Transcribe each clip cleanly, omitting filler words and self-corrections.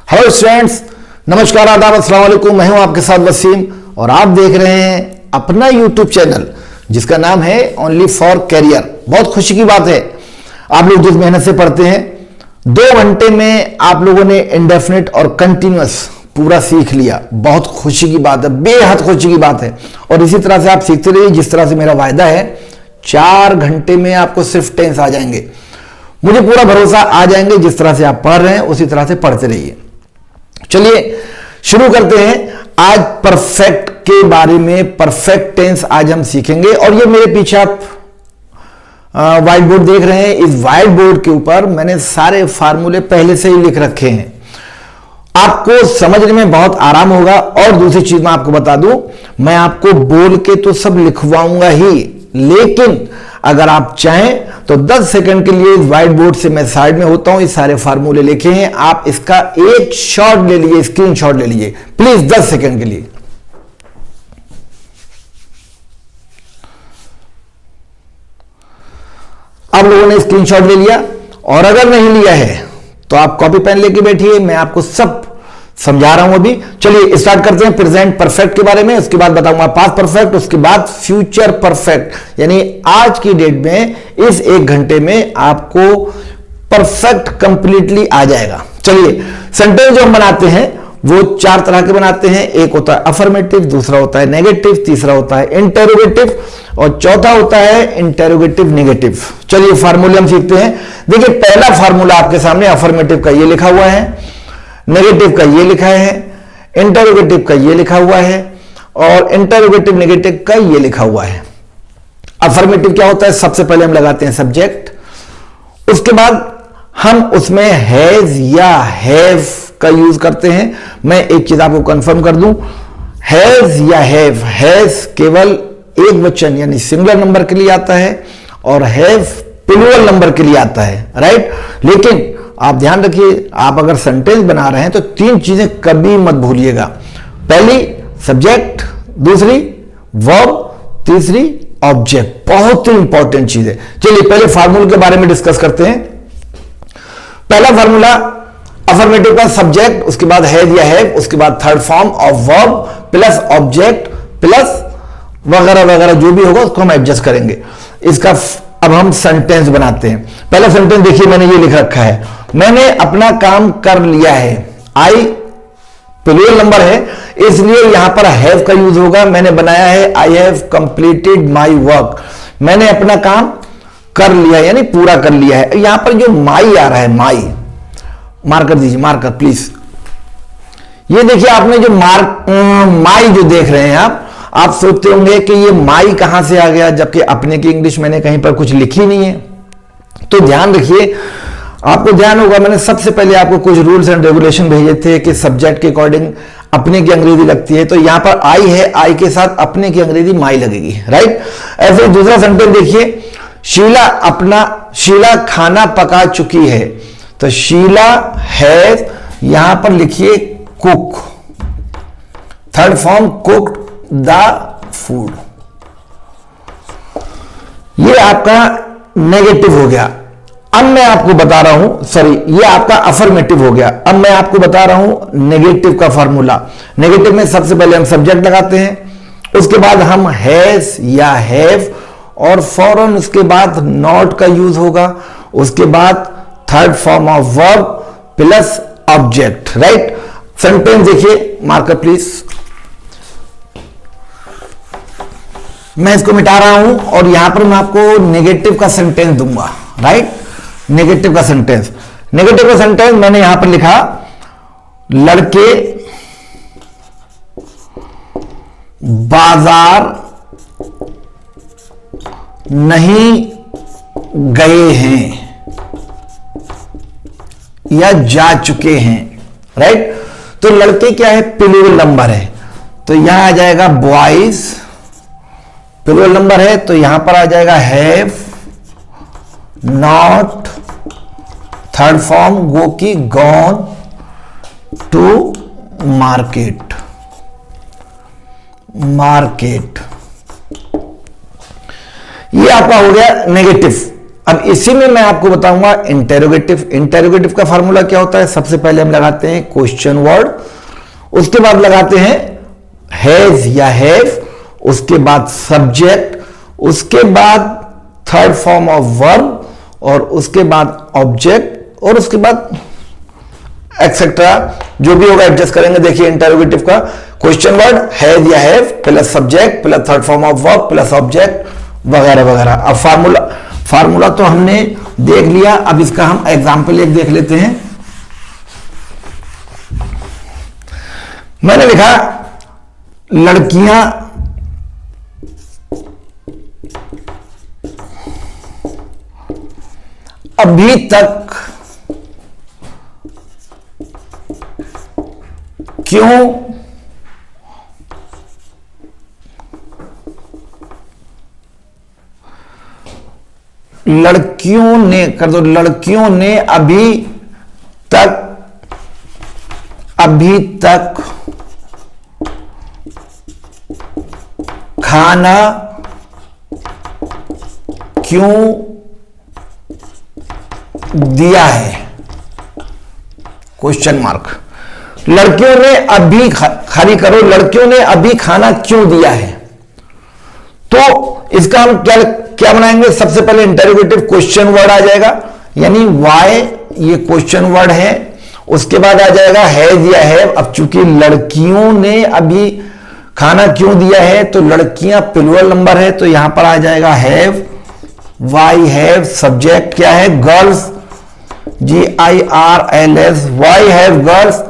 Hello students, नमस्कार, आदाब, अस्सलाम वालेकुम। मैं हूं आपके साथ वसीम और आप देख रहे हैं अपना यूट्यूब चैनल जिसका नाम है ओनली फॉर कैरियर। बहुत खुशी की बात है, आप लोग जिस मेहनत से पढ़ते हैं 2 घंटे में आप लोगों ने इंडेफिनिट और कंटिन्यूअस पूरा सीख लिया। बहुत खुशी की बात है, बेहद खुशी की बात है। और इसी तरह से आप सीखते रहिए जिस तरह से मेरा वायदा है। 4 घंटे में आपको सिर्फ टेंस आ जाएंगे, मुझे पूरा भरोसा आ जाएंगे। जिस तरह से आप पढ़ रहे हैं उसी तरह से पढ़ते रहिए। चलिए शुरू करते हैं आज परफेक्ट के बारे में। परफेक्ट टेंस आज हम सीखेंगे। और ये मेरे पीछे आप व्हाइट बोर्ड देख रहे हैं। इस व्हाइट बोर्ड के ऊपर मैंने सारे फार्मूले पहले से ही लिख रखे हैं, आपको समझने में बहुत आराम होगा। और दूसरी चीज मैं आपको बता दूं, मैं आपको बोल के तो सब लिखवाऊंगा ही, लेकिन अगर आप चाहें तो 10 सेकंड के लिए इस व्हाइट बोर्ड से मैं साइड में होता हूं, ये सारे फार्मूले लिखे हैं, आप इसका एक शॉट ले लीजिए, स्क्रीनशॉट ले लीजिए प्लीज 10 सेकंड के लिए। आप लोगों ने स्क्रीनशॉट ले लिया, और अगर नहीं लिया है तो आप कॉपी पेन लेके बैठिए, मैं आपको सब समझा रहा हूं अभी। चलिए स्टार्ट करते हैं प्रेजेंट परफेक्ट के बारे में, उसके बाद बताऊंगा पास्ट परफेक्ट, उसके बाद फ्यूचर परफेक्ट। यानी आज की डेट में इस 1 घंटे में आपको परफेक्ट कंप्लीटली आ जाएगा। चलिए सेंटेंस जो हम बनाते हैं वो 4 तरह के बनाते हैं। एक होता है अफर्मेटिव, दूसरा होता है नेगेटिव, तीसरा होता है इंटेरोगेटिव और चौथा होता है इंटेरोगेटिव नेगेटिव। चलिए फार्मूले हम सीखते हैं। देखिए पहला फार्मूला आपके सामने अफर्मेटिव का ये लिखा हुआ है, नेगेटिव का ये लिखा है, इंटरोगेटिव का ये लिखा हुआ है और इंटरोगेटिव नेगेटिव का ये लिखा हुआ है। अफर्मेटिव क्या होता है? सबसे पहले हम लगाते हैं सब्जेक्ट, उसके बाद हम उसमें हैज या हैव का यूज करते हैं। मैं एक चीज आपको कंफर्म कर दूं, हैज या हैव, हैज केवल एक वचन यानी सिंगुलर नंबर के लिए आता है और हैव प्लूरल नंबर के लिए आता है, राइट। लेकिन आप ध्यान रखिए, आप अगर सेंटेंस बना रहे हैं तो 3 चीजें कभी मत भूलिएगा। पहली सब्जेक्ट, दूसरी वर्ब, तीसरी ऑब्जेक्ट। बहुत ही इंपॉर्टेंट चीज है। चलिए पहले फार्मूले के बारे में डिस्कस करते हैं। पहला फार्मूला अफर्मेटिव का सब्जेक्ट, उसके बाद हैज या हैव, उसके बाद third form of verb plus object plus वगैरह वगैरह जो भी होगा उसको हम एडजस्ट करेंगे। इसका अब हम सेंटेंस बनाते हैं। पहला सेंटेंस देखिए, मैंने ये लिख रखा है, मैंने अपना काम कर लिया है। आई प्लूरल नंबर है इसलिए यहां पर हैव का यूज होगा। मैंने बनाया है, I have completed my work. मैंने अपना काम कर लिया यानी पूरा कर लिया है। यहां पर जो माई आ रहा है, माई मार्कर दीजिए, मार्कर प्लीज। ये देखिए आपने जो माई जो देख रहे हैं आप सोचते होंगे कि ये माई कहां से आ गया, जबकि अपने की इंग्लिश मैंने कहीं पर कुछ लिखी नहीं है। तो ध्यान रखिए, आपको ध्यान होगा मैंने सबसे पहले आपको कुछ रूल्स एंड रेगुलेशन भेजे थे कि सब्जेक्ट के अकॉर्डिंग अपने की अंग्रेजी लगती है। तो यहां पर आई है, आई के साथ अपने की अंग्रेजी माई लगेगी, राइट। ऐसे दूसरा सेंटेंस देखिए, शीला खाना पका चुकी है। तो शीला हैज, यहां पर लिखिए cook, third form cooked the food. ये आपका नेगेटिव हो गया। अब मैं आपको बता रहा हूं, सॉरी ये आपका अफर्मेटिव हो गया। अब मैं आपको बता रहा हूं नेगेटिव का फॉर्मूला। नेगेटिव में सबसे पहले हम सब्जेक्ट लगाते हैं, उसके बाद हम हैज या हैव और फौरन उसके बाद नॉट का यूज होगा, उसके बाद third form of verb plus object, right. Sentence देखिए, मार्कर प्लीज। मैं इसको मिटा रहा हूं और यहां पर मैं आपको नेगेटिव का सेंटेंस दूंगा, राइट। नेगेटिव का सेंटेंस, नेगेटिव का सेंटेंस मैंने यहां पर लिखा, लड़के बाजार नहीं गए हैं या जा चुके हैं, राइट। तो लड़के क्या है? प्लूरल नंबर है, तो यहां आ जाएगा बॉयज, प्लूरल नंबर है तो यहां पर आ जाएगा हैव, नॉट, थर्ड फॉर्म गो की गॉन टू मार्केट, मार्केट। ये आपका हो गया नेगेटिव। अब इसी में मैं आपको बताऊंगा इंटेरोगेटिव। इंटेरोगेटिव का फॉर्मूला क्या होता है? सबसे पहले हम लगाते हैं क्वेश्चन वर्ड, उसके बाद लगाते हैं हैज या हैव, उसके बाद सब्जेक्ट, उसके बाद थर्ड फॉर्म ऑफ वर्ब, और उसके बाद ऑब्जेक्ट, और उसके बाद एक्सेट्रा जो भी होगा एडजस्ट करेंगे। देखिए इंटेरोगेटिव का क्वेश्चन वर्ड हैज या have plus subject plus third form of verb plus object वगैरह वगैरह। अब फार्मूला तो हमने देख लिया, अब इसका हम एग्जांपल एक देख लेते हैं। मैंने लिखा लड़कियां अभी तक क्यों लड़कियों ने कर दो, लड़कियों ने अभी तक खाना क्यों दिया है? Question mark. लड़कियों ने अभी खाली करो, लड़कियों ने अभी खाना क्यों दिया है? तो इसका हम क्या बनाएंगे? सबसे पहले इंटेरोगेटिव क्वेश्चन वर्ड आ जाएगा, यानी वाई ये क्वेश्चन वर्ड है, उसके बाद आ जाएगा हैज या हैव। अब चूंकि लड़कियों ने अभी खाना क्यों दिया है तो लड़कियां प्लूरल नंबर है, तो यहां पर आ जाएगा हैव, वाई हैव, सब्जेक्ट क्या है? Girls, GIRLS, why have girls,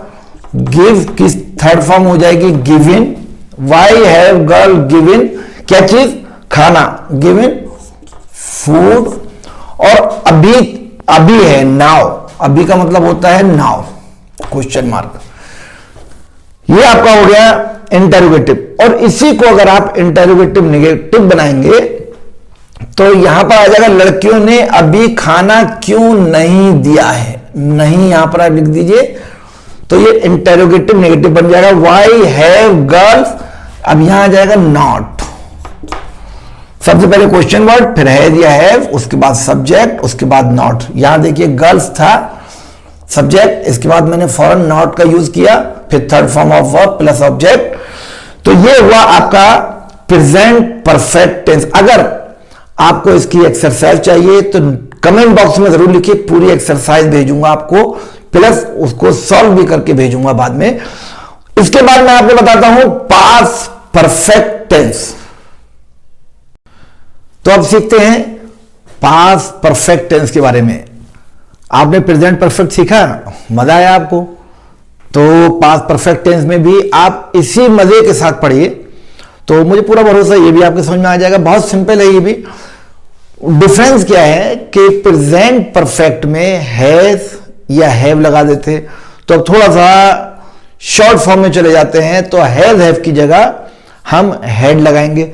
give किस थर्ड फॉर्म हो जाएगी? Given, why have girl given क्या चीज? खाना, गिवन फूड। और अभी है नाउ, अभी का मतलब होता है नाउ, क्वेश्चन मार्क। ये आपका हो गया इंटेरोगेटिव। और इसी को अगर आप इंटेरोगेटिव नेगेटिव बनाएंगे तो यहां पर आ जाएगा लड़कियों ने अभी खाना क्यों नहीं दिया है? नहीं यहां पर आप लिख दीजिए, तो ये इंटेरोगेटिव नेगेटिव बन जाएगा। वाई हैव गर्ल्स, अब यहां आ जाएगा नॉट। सबसे पहले क्वेश्चन वर्ड, फिर हैज या हैव, उसके बाद सब्जेक्ट, उसके बाद नॉट। यहां देखिए गर्ल्स था सब्जेक्ट, इसके बाद मैंने फॉरन नॉट का यूज किया, फिर third form of verb plus object. तो ये हुआ आपका प्रेजेंट परफेक्ट टेंस। अगर आपको इसकी एक्सरसाइज चाहिए तो कमेंट बॉक्स में जरूर लिखिए, पूरी एक्सरसाइज भेजूंगा आपको, प्लस उसको सॉल्व भी करके भेजूंगा बाद में। इसके बाद मैं आपको बताता हूं पास्ट परफेक्ट टेंस। तो अब सीखते हैं पास्ट परफेक्ट टेंस के बारे में। आपने प्रेजेंट परफेक्ट सीखा, मजा आया आपको? तो पास्ट परफेक्ट टेंस में भी आप इसी मजे के साथ पढ़िए, तो मुझे पूरा भरोसा ये भी आपके समझ में आ जाएगा। बहुत सिंपल है ये भी। डिफरेंस क्या है कि प्रेजेंट परफेक्ट में हैज या हैव लगा देते, तो अब थोड़ा सा शॉर्ट फॉर्म में चले जाते हैं, तो हैज हैव की जगह हम हैड लगाएंगे।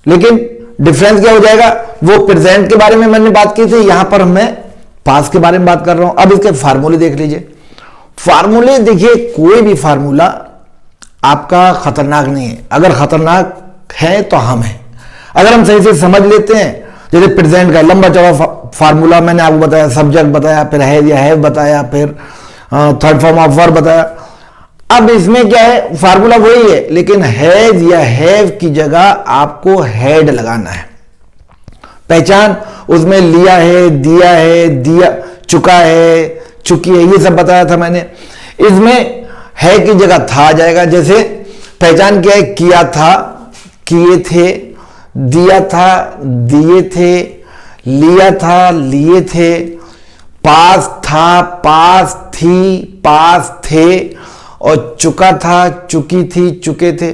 लेकिन डिफरेंस क्या हो जाएगा? वो प्रेजेंट के बारे में मैंने बात की थी, यहां पर मैं पास्ट के बारे में बात कर रहा हूं। अब इसके फार्मूले देख लीजिए। फार्मूले देखिए, कोई भी फार्मूला आपका खतरनाक नहीं है। अगर खतरनाक है तो हम हैं। अगर हम सही से समझ लेते हैं, जैसे प्रेजेंट का लंबा चौड़ा फार्मूला मैंने आपको बताया, सब्जेक्ट बताया, फिर हैज या हैव बताया, फिर थर्ड फॉर्म ऑफ वर्ब बताया। अब इसमें क्या है? फार्मूला वही है, लेकिन हैज या हैव की जगह आपको हैड लगाना है। पहचान उसमें लिया है, दिया चुका है, चुकी है, ये सब बताया था मैंने। इसमें है की जगह था आ जाएगा। जैसे पहचान क्या है? किया था, किए थे, दिया था, दिए थे, लिया था, लिए थे, पास था, पास थी, पास थे, और चुका था, चुकी थी, चुके थे।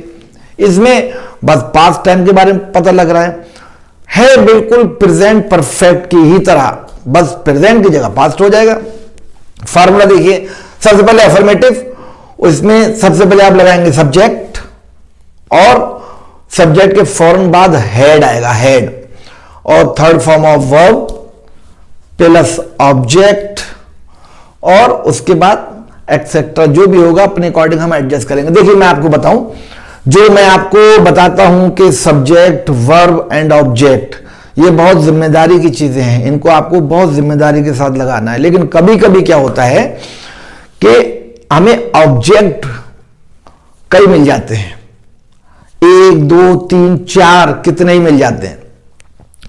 इसमें बस पास्ट टाइम के बारे में पता लग रहा है बिल्कुल प्रेजेंट परफेक्ट की ही तरह, बस प्रेजेंट की जगह पास्ट हो जाएगा। फार्मूला देखिए, सबसे पहले अफर्मेटिव, उसमें सबसे पहले आप लगाएंगे सब्जेक्ट, और सब्जेक्ट के फौरन बाद हेड आएगा, हेड, और third form of verb plus object, और उसके बाद एक्सेट्रा जो भी होगा अपने अकॉर्डिंग हम एडजस्ट करेंगे। देखिए मैं आपको बताऊं, जो मैं आपको बताता हूं कि सब्जेक्ट, वर्ब एंड ऑब्जेक्ट, ये बहुत जिम्मेदारी की चीजें हैं, इनको आपको बहुत जिम्मेदारी के साथ लगाना है। लेकिन कभी कभी क्या होता है कि हमें ऑब्जेक्ट कई मिल जाते हैं, 1 2 3 4 कितने ही मिल जाते हैं,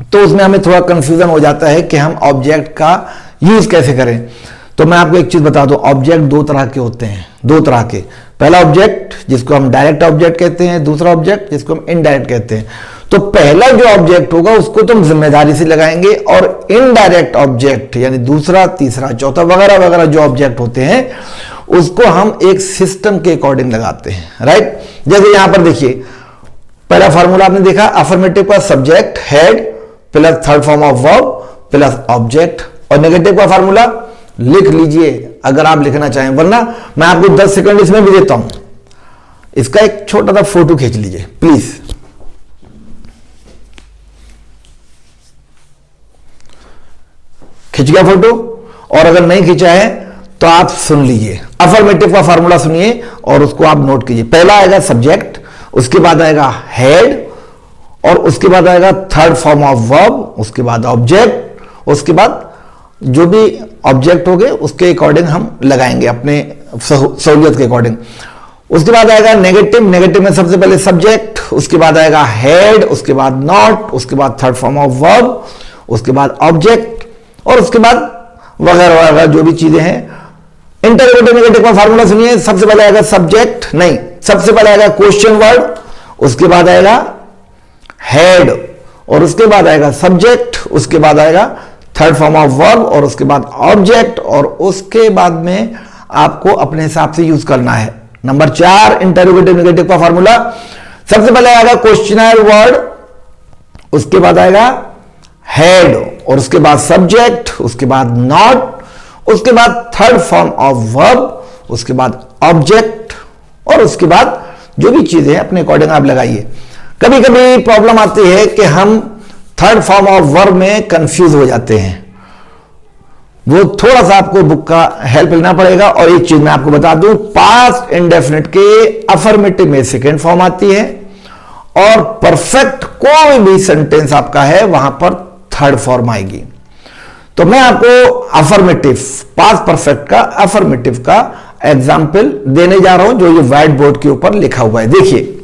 तो उसमें हमें थोड़ा कंफ्यूजन हो जाता है कि हम ऑब्जेक्ट का यूज कैसे करें। तो मैं आपको एक चीज बता दूं, ऑब्जेक्ट दो तरह के होते हैं, दो तरह के। पहला ऑब्जेक्ट जिसको हम डायरेक्ट ऑब्जेक्ट कहते हैं, दूसरा ऑब्जेक्ट जिसको हम इनडायरेक्ट कहते हैं। तो पहला जो ऑब्जेक्ट होगा उसको तुम जिम्मेदारी से लगाएंगे, और इनडायरेक्ट ऑब्जेक्ट यानी दूसरा तीसरा चौथा वगैरह वगैरह जो ऑब्जेक्ट होते हैं उसको हम एक सिस्टम के अकॉर्डिंग लगाते हैं, राइट। जैसे यहां पर देखिए, पहला फॉर्मूला आपने देखा, अफर्मेटिव का subject head plus third form of verb plus object, और नेगेटिव का फॉर्मूला लिख लीजिए अगर आप लिखना चाहें, वरना मैं आपको 10 सेकंड इसमें भी देता हूं। इसका एक छोटा सा फोटो खींच लीजिए प्लीज। खींच गया फोटो? और अगर नहीं खींचा है तो आप सुन लीजिए, अफर्मेटिव का फॉर्मूला सुनिए और उसको आप नोट कीजिए। पहला आएगा सब्जेक्ट, उसके बाद आएगा हेड, और उसके बाद आएगा थर्ड फॉर्म ऑफ वर्ब, उसके बाद ऑब्जेक्ट, उसके बाद जो भी ऑब्जेक्ट हो गए उसके अकॉर्डिंग हम लगाएंगे अपने सहूलियत के अकॉर्डिंग। उसके बाद आएगा नेगेटिव, नेगेटिव में सबसे पहले सब्जेक्ट, उसके बाद आएगा हेड, उसके बाद नॉट, उसके बाद थर्ड फॉर्म ऑफ वर्ब, उसके बाद ऑब्जेक्ट, और उसके बाद वगैरह वगैरह जो भी चीजें हैं। इंटरोगेटिव नेगेटिव का फॉर्मूला सुनिए, सबसे पहले आएगा सब्जेक्ट, नहीं, सबसे पहले आएगा क्वेश्चन वर्ड, उसके बाद आएगा हेड, और उसके बाद आएगा सब्जेक्ट, उसके बाद आएगा थर्ड फॉर्म ऑफ वर्ब, और उसके बाद ऑब्जेक्ट, और उसके बाद में आपको अपने हिसाब से यूज करना है। नंबर 4 इंटरोगेटिव नेगेटिव का फॉर्मूला, सबसे पहले आएगा क्वेश्चनर वर्ड, उसके बाद आएगा हेड, और उसके बाद सब्जेक्ट, उसके बाद नॉट, उसके बाद थर्ड फॉर्म ऑफ वर्ब, उसके बाद ऑब्जेक्ट, और उसके बाद जो भी चीजें अपने अकॉर्डिंग आप लगाइए। कभी कभी प्रॉब्लम आती है कि हम थर्ड फॉर्म ऑफ वर्ब में कंफ्यूज हो जाते हैं, वो थोड़ा सा आपको बुक का हेल्प लेना पड़ेगा। और एक चीज मैं आपको बता दूं, पास्ट इंडेफिनिट के अफर्मेटिव में सेकेंड फॉर्म आती है, और परफेक्ट कोई भी सेंटेंस आपका है वहां पर थर्ड फॉर्म आएगी। तो मैं आपको अफर्मेटिव, पास्ट परफेक्ट का अफर्मेटिव का एग्जाम्पल देने जा रहा हूं, जो ये व्हाइट बोर्ड के ऊपर लिखा हुआ है। देखिए,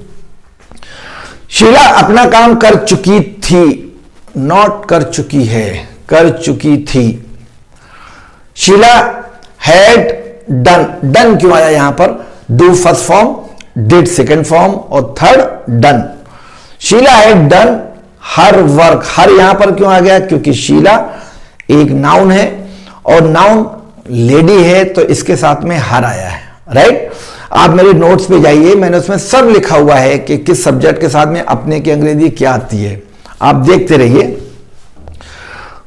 शीला अपना काम कर चुकी थी, नॉट कर चुकी है, कर चुकी थी। शीला हैड डन, डन क्यों आया यहां पर? Do first form, did second form, और third done. Sheela had done her work, हर यहां पर क्यों आ गया? क्योंकि शीला एक नाउन है, और नाउन लेडी है, तो इसके साथ में हर आया है, राइट। आप मेरे नोट्स पे जाइए, मैंने उसमें सब लिखा हुआ है कि किस सब्जेक्ट के साथ में अपने की अंग्रेजी क्या आती है, आप देखते रहिए।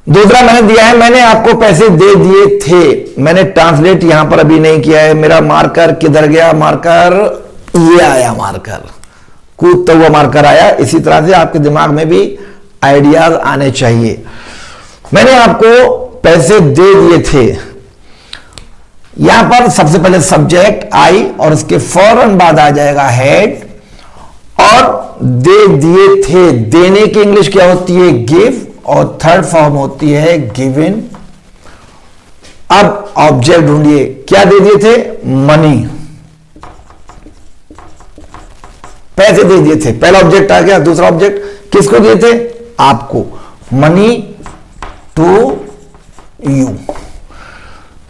दूसरा मैंने दिया है, मैंने आपको पैसे दे दिए थे, मैंने ट्रांसलेट यहां पर अभी नहीं किया है। मेरा मार्कर किधर गया? मार्कर ये आया, मार्कर कूदता हुआ मार्कर आया। इसी तरह से आपके दिमाग में भी आइडियाज आने चाहिए। मैंने आपको पैसे दे दिए थे, यहां पर सबसे पहले सब्जेक्ट आई, और उसके फौरन बाद आ जाएगा हेड, और दे दिए थे, देने की इंग्लिश क्या होती है? गिव, और थर्ड फॉर्म होती है गिवन। अब ऑब्जेक्ट ढूंढिए, क्या दे दिए थे? मनी, पैसे दे दिए थे, पहला ऑब्जेक्ट आ गया। दूसरा ऑब्जेक्ट किसको दिए थे? आपको, मनी टू यू।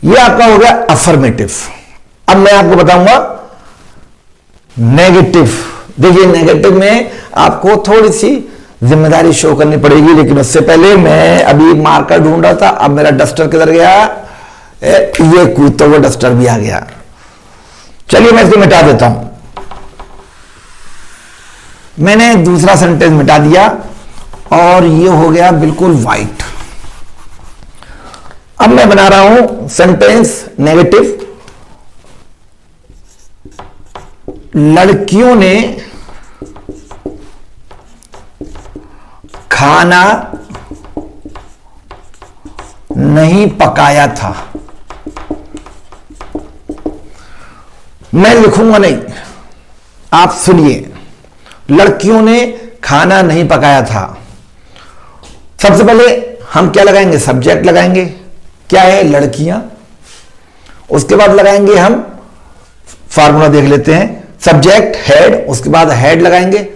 ये आपका हो गया अफर्मेटिव। अब मैं आपको बताऊंगा नेगेटिव। देखिए, नेगेटिव में आपको थोड़ी सी जिम्मेदारी शो करनी पड़ेगी, लेकिन उससे पहले मैं अभी मार्कर ढूंढ रहा था, अब मेरा डस्टर किधर गया? ये कूदता हुआ डस्टर भी आ गया। चलिए मैं इसको मिटा देता हूं। मैंने दूसरा सेंटेंस मिटा दिया, और ये हो गया बिल्कुल व्हाइट। अब मैं बना रहा हूं सेंटेंस नेगेटिव। लड़कियों ने खाना नहीं पकाया था। मैं लिखूंगा नहीं, आप सुनिए। लड़कियों ने खाना नहीं पकाया था। सबसे पहले हम क्या लगाएंगे, सब्जेक्ट लगाएंगे, क्या है, लड़कियां। उसके बाद लगाएंगे हम फार्मूला देख लेते हैं, सब्जेक्ट हेड, उसके बाद हेड लगाएंगे,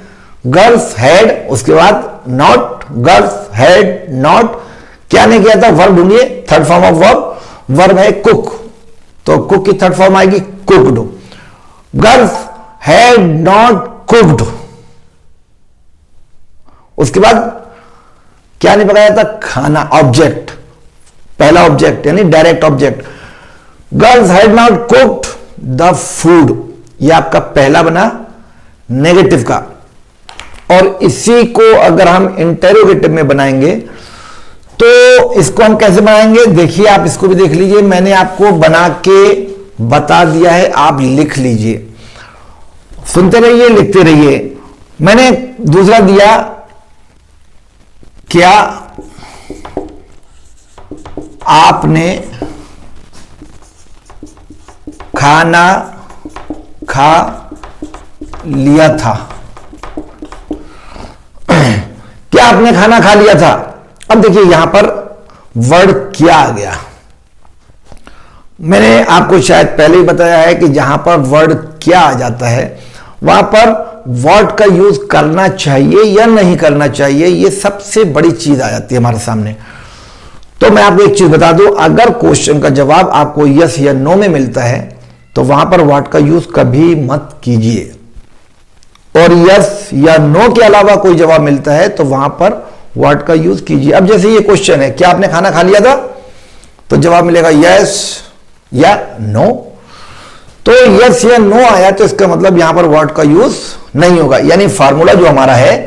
गर्ल्स हेड, उसके बाद नॉट, गर्ल्स हेड नॉट। क्या नहीं किया था, वर्ब ढूंढिए, third form of verb, verb है कुक, तो कुक की थर्ड फॉर्म आएगी cooked. Girls had not cooked. उसके बाद क्या नहीं पकाया था, खाना, ऑब्जेक्ट, पहला ऑब्जेक्ट यानी direct object, girls had not cooked the food, यह आपका पहला बना नेगेटिव का। और इसी को अगर हम इंटेरोगेटिव में बनाएंगे तो इसको हम कैसे बनाएंगे, देखिए आप इसको भी देख लीजिए, मैंने आपको बना के बता दिया है, आप लिख लीजिए, सुनते रहिए, लिखते रहिए। मैंने दूसरा दिया, क्या आपने खाना खा लिया था, क्या आपने खाना खा लिया था। अब देखिए यहां पर वर्ड क्या आ गया, मैंने आपको शायद पहले ही बताया है कि जहां पर वर्ड क्या आ जाता है वहां पर व्हाट का यूज करना चाहिए या नहीं करना चाहिए, यह सबसे बड़ी चीज आ जाती है हमारे सामने। तो मैं आपको एक चीज बता दूं, अगर क्वेश्चन का जवाब आपको यस या नो में मिलता है तो वहां पर व्हाट का यूज कभी मत कीजिए, और यस या नो के अलावा कोई जवाब मिलता है तो वहां पर व्हाट का यूज कीजिए। अब जैसे ये क्वेश्चन है, क्या आपने खाना खा लिया था, तो जवाब मिलेगा यस या नो। तो यस या नो आया तो इसका मतलब यहां पर व्हाट का यूज नहीं होगा, यानी फार्मूला जो हमारा है,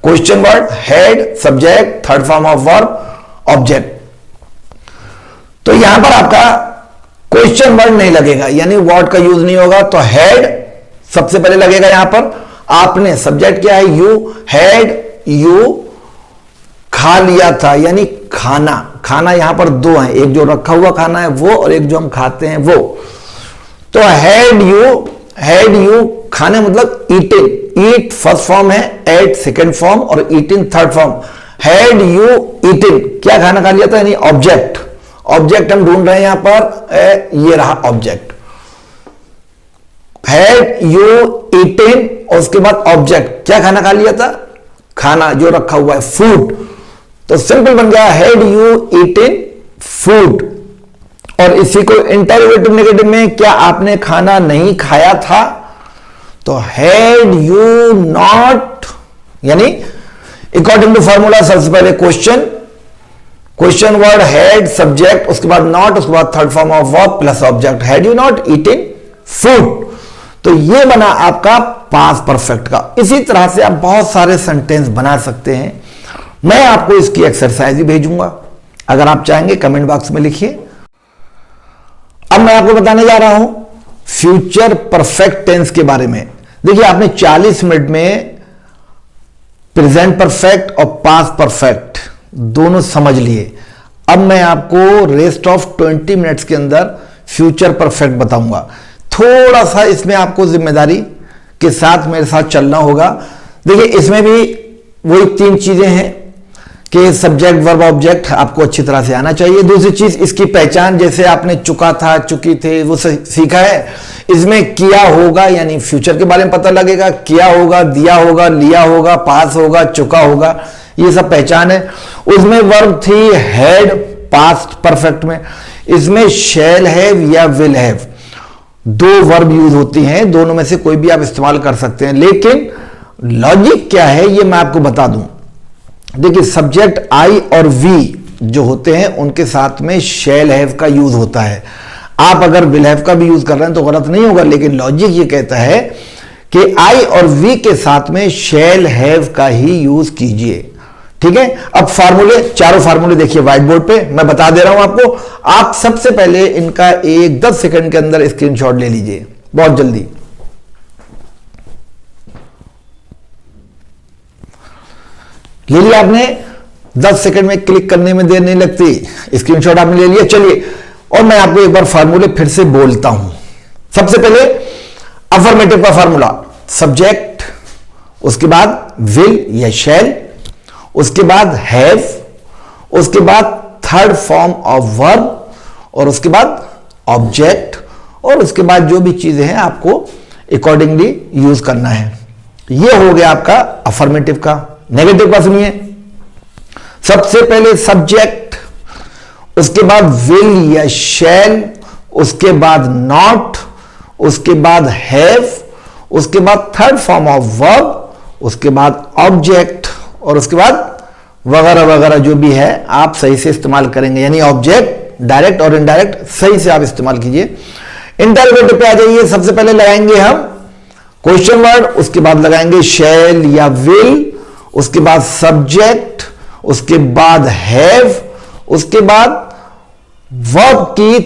question word, head, subject, third form of verb, object, तो यहां पर आपका क्वेश्चन वर्ड नहीं लगेगा, यानी व्हाट का यूज नहीं होगा। तो हेड सबसे पहले लगेगा यहां पर, आपने, सब्जेक्ट क्या है, यू, हेड, यू खा लिया था, यानी खाना, खाना यहां पर दो है, एक जो रखा हुआ खाना है वो, और एक जो हम खाते हैं वो। तो हैड यू खाने मतलब ईटिंग, ईट फर्स्ट फॉर्म है, एट सेकंड फॉर्म, और eating third form. Had you eating, क्या खाना खा लिया था, यानी ऑब्जेक्ट, ऑब्जेक्ट हम ढूंढ रहे हैं यहां पर, ये रहा ऑब्जेक्ट, हैड यू ईटिंग, और उसके बाद ऑब्जेक्ट, क्या खाना खा लिया था, खाना जो रखा हुआ है, फूड। तो सिंपल बन गया, हैड यू ईटिंग फूड। और इसी को इंटरोगेटिव नेगेटिव में, क्या आपने खाना नहीं खाया था, तो हैड यू नॉट, यानी अकॉर्डिंग टू फॉर्मूला सबसे पहले क्वेश्चन वर्ड, हेड, सब्जेक्ट, उसके बाद नॉट, उसके बाद third form of verb plus object, had you not eating food. तो ये बना आपका पास्ट परफेक्ट का। इसी तरह से आप बहुत सारे सेंटेंस बना सकते हैं, मैं आपको इसकी एक्सरसाइज भी भेजूंगा, अगर आप चाहेंगे कमेंट बॉक्स में लिखिए। अब मैं आपको बताने जा रहा हूं फ्यूचर परफेक्ट टेंस के बारे में। देखिए आपने 40 मिनट में प्रेजेंट परफेक्ट और पास्ट परफेक्ट दोनों समझ लिए। अब मैं आपको रेस्ट ऑफ 20 मिनट्स के अंदर फ्यूचर परफेक्ट बताऊंगा। थोड़ा सा इसमें आपको जिम्मेदारी के साथ मेरे साथ चलना होगा। देखिए इसमें भी वही 3 चीजें हैं कि सब्जेक्ट, वर्ब, ऑब्जेक्ट आपको अच्छी तरह से आना चाहिए। दूसरी चीज इसकी पहचान, जैसे आपने चुका था, चुकी थे, वो सीखा है। इसमें किया होगा यानी फ्यूचर के बारे में पता लगेगा, किया होगा, दिया होगा, लिया होगा, पास होगा, चुका होगा, ये सब पहचान है। उसमें वर्ब थी हैड पास्ट परफेक्ट में, इसमें शैल हैव या विल हैव, 2 वर्ब यूज होती हैं, दोनों में से कोई भी आप इस्तेमाल कर सकते हैं। लेकिन लॉजिक क्या है ये मैं आपको बता दूं। देखिए सब्जेक्ट आई और वी जो होते हैं उनके साथ में शैल हैव का यूज होता है। आप अगर विल हैव का भी यूज कर रहे हैं तो गलत नहीं होगा, लेकिन लॉजिक ये कहता है कि आई और वी के साथ में शैल हैव का ही यूज कीजिए। ठीक है, अब फार्मूले, चारों फार्मूले देखिए व्हाइट बोर्ड पे मैं बता दे रहा हूं आपको। आप सबसे पहले इनका एक 10 सेकंड के अंदर स्क्रीनशॉट ले लीजिए, बहुत जल्दी। ले लिया आपने, 10 सेकंड में क्लिक करने में देर नहीं लगती, स्क्रीनशॉट आपने ले लिया। चलिए और मैं आपको एक बार फार्मूले फिर से बोलता हूं। सबसे पहले अफर्मेटिव का फार्मूला, सब्जेक्ट, उसके बाद विल या शैल, उसके बाद हैव, उसके बाद थर्ड फॉर्म ऑफ वर्ब, और उसके बाद ऑब्जेक्ट, और उसके बाद जो भी चीजें हैं आपको अकॉर्डिंगली यूज करना है। ये हो गया आपका अफर्मेटिव का। नेगेटिव का सुनिए, सबसे पहले सब्जेक्ट, उसके बाद विल या शैल, उसके बाद नॉट, उसके बाद हैव, उसके बाद थर्ड फॉर्म ऑफ वर्ब, उसके बाद ऑब्जेक्ट, और उसके बाद वगैरह वगैरह जो भी है आप सही से इस्तेमाल करेंगे। यानी ऑब्जेक्ट डायरेक्ट और इनडायरेक्ट सही से आप इस्तेमाल कीजिए। इंटरोगेटिव पे आ जाइए। सबसे पहले लगाएंगे हम क्वेश्चन वर्ड, उसके बाद लगाएंगे शैल या विल, उसके बाद सब्जेक्ट, उसके बाद हैव, उसके बाद वर्ब की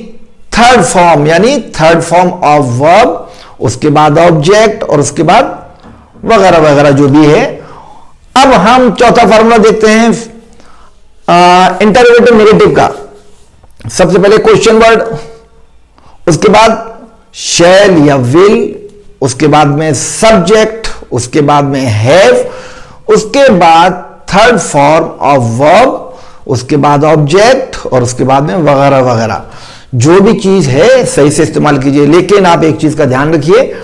थर्ड फॉर्म यानी थर्ड फॉर्म ऑफ वर्ब, उसके बाद ऑब्जेक्ट, और उसके बाद वगैरह वगैरह जो भी है। अब हम चौथा फॉर्मूला देखते हैं इंटरोगेटिव नेगेटिव का। सबसे पहले क्वेश्चन वर्ड, उसके बाद शैल या विल, उसके बाद में सब्जेक्ट, उसके बाद में हैव, उसके बाद थर्ड फॉर्म ऑफ वर्ब, उसके बाद ऑब्जेक्ट, और उसके बाद में वगैरह वगैरह जो भी चीज है सही से इस्तेमाल कीजिए। लेकिन आप एक चीज का ध्यान रखिए,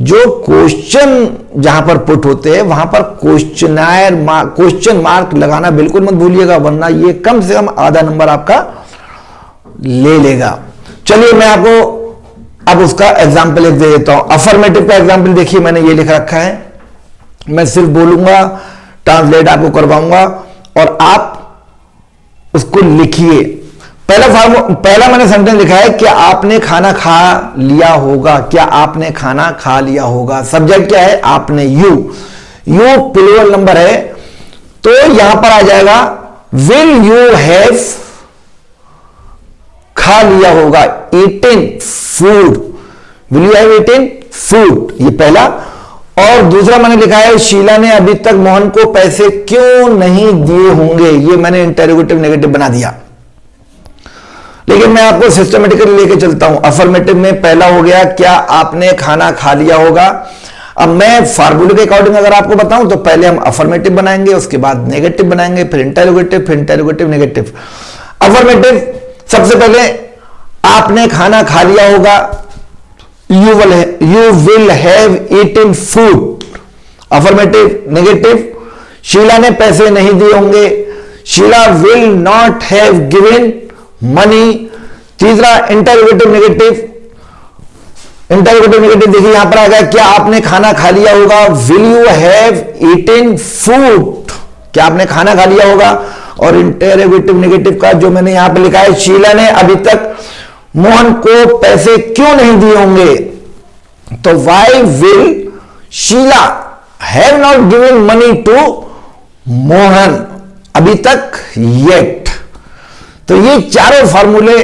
जो क्वेश्चन जहां पर पुट होते हैं वहां पर क्वेश्चन मार्क लगाना बिल्कुल मत भूलिएगा, वरना ये कम से कम आधा नंबर आपका ले लेगा। चलिए मैं आपको अब उसका एग्जाम्पल एक दे देता हूं। अफर्मेटिव का एग्जाम्पल देखिए, मैंने ये लिख रखा है, मैं सिर्फ बोलूंगा, ट्रांसलेट आपको करवाऊंगा और आप उसको लिखिए। पहला मैंने सेंटेंस लिखा है, क्या आपने खाना खा लिया होगा, क्या आपने खाना खा लिया होगा। सब्जेक्ट क्या है, आपने, यू प्लूरल नंबर है, तो यहां पर आ जाएगा विल यू हैव खा लिया होगा, eaten food, will you have eaten food, ये पहला। और दूसरा मैंने लिखा है, शीला ने अभी तक मोहन को पैसे क्यों नहीं दिए होंगे, ये मैंने इंटरोगेटिव नेगेटिव बना दिया। लेकिन मैं आपको सिस्टमेटिकली लेके चलता हूं। अफर्मेटिव में पहला हो गया, क्या आपने खाना खा लिया होगा। अब मैं फार्मूले के अकॉर्डिंग अगर आपको बताऊं तो पहले हम अफर्मेटिव बनाएंगे, उसके बाद नेगेटिव बनाएंगे, फिर इंटरोगेटिव, फिर इंटरोगेटिव नेगेटिव। अफर्मेटिव, सबसे पहले आपने खाना खा लिया होगा, you will have eaten food. Affirmative. Negative, Sheela ने पैसे नहीं दिए होंगे, Sheela will not have given money. तीसरा इंटरोगेटिव नेगेटिव, इंटरोगेटिव नेगेटिव देखिए यहां पर आ गया, क्या आपने खाना खा लिया होगा, will you have eaten food, क्या आपने खाना खा लिया होगा। और इंटरोगेटिव नेगेटिव का जो मैंने यहां पर लिखा है, शीला ने अभी तक मोहन को पैसे क्यों नहीं दिए होंगे, तो why will Sheela have not given money to Mohan अभी तक येट। तो ये चारों फार्मूले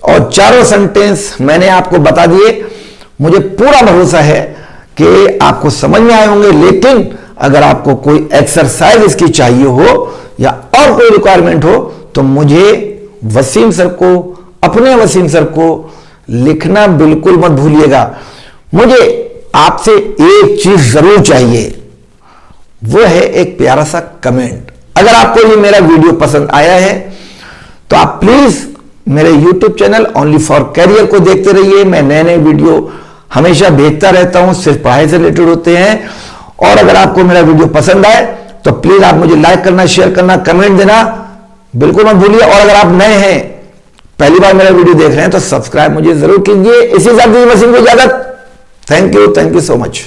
और चारों सेंटेंस मैंने आपको बता दिए। मुझे पूरा भरोसा है कि आपको समझ में आए होंगे। लेकिन अगर आपको कोई एक्सरसाइज इसकी चाहिए हो या और कोई रिक्वायरमेंट हो तो मुझे वसीम सर को, अपने वसीम सर को लिखना बिल्कुल मत भूलिएगा। मुझे आपसे एक चीज जरूर चाहिए, वो है एक प्यारा सा कमेंट। अगर आपको ये मेरा वीडियो पसंद आया है तो आप प्लीज मेरे YouTube channel only for career को देखते रहिए। मैं नए नए वीडियो हमेशा भेजता रहता हूं, सिर्फ पढ़ाई से रिलेटेड होते हैं। और अगर आपको मेरा वीडियो पसंद आए तो प्लीज आप मुझे लाइक करना, शेयर करना, कमेंट देना बिल्कुल मत भूलिए। और अगर आप नए हैं, पहली बार मेरा वीडियो देख रहे हैं, तो सब्सक्राइब मुझे जरूर कीजिए। इसी साथ वसीम को इजाजत। Thank you so much.